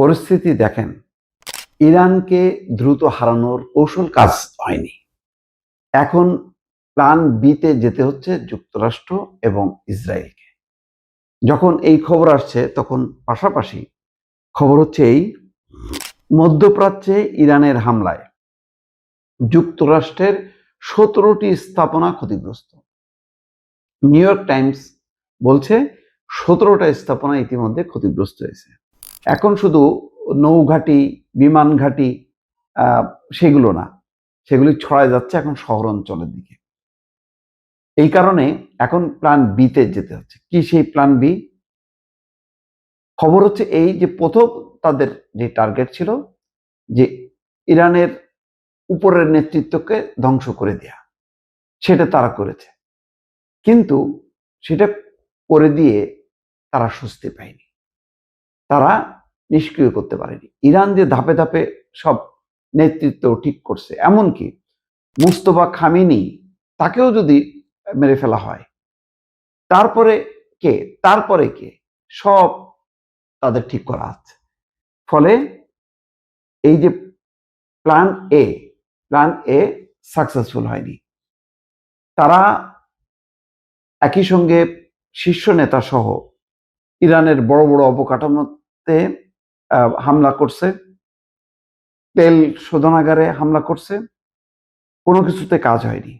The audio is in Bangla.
পরিস্থিতি দেখেন, ইরানকে দ্রুত হারানোর কৌশল কাজ হয়নি। এখন প্ল্যান বিতে যেতে হচ্ছে যুক্তরাষ্ট্র এবং ইসরায়েলকে। যখন এই খবর আসছে তখন পাশাপাশি খবর হচ্ছে এই মধ্যপ্রাচ্যে ইরানের হামলায় যুক্তরাষ্ট্রের 17টি স্থাপনা ক্ষতিগ্রস্ত। নিউ ইয়র্ক টাইমস বলছে 17টা স্থাপনা ইতিমধ্যে ক্ষতিগ্রস্ত হয়েছে। এখন শুধু নৌঘাঁটি, বিমান ঘাঁটি সেগুলো না, সেগুলি ছড়ায় যাচ্ছে এখন শহর অঞ্চলের দিকে। এই কারণে এখন প্ল্যান বিতে যেতে হচ্ছে। কি সেই প্ল্যান বি? খবর হচ্ছে এই যে প্রথম তাদের যে টার্গেট ছিল যে ইরানের উপরের নেতৃত্বকে ধ্বংস করে দেয়া, সেটা তারা করেছে। কিন্তু সেটা করে দিয়ে তারা স্বস্তি পায়নি, তারা নিষ্ক্রিয় করতে পারেনি। ইরান যে ধাপে ধাপে সব নেতৃত্ব ঠিক করছে, এমনকি মুস্তফা খামেনি তাকেও যদি মেরে ফেলা হয়, তারপরে কে সব তাদের ঠিক করা আছে। ফলে এই যে প্ল্যান এ সাকসেসফুল হয়নি। তারা একই সঙ্গে শীর্ষ নেতা সহ ইরানের বড় বড় অবকাঠামোতে হামলা করছে, তেল শোধনাগারে হামলা করছে, কোনো কিছুতে কাজ হয়নি।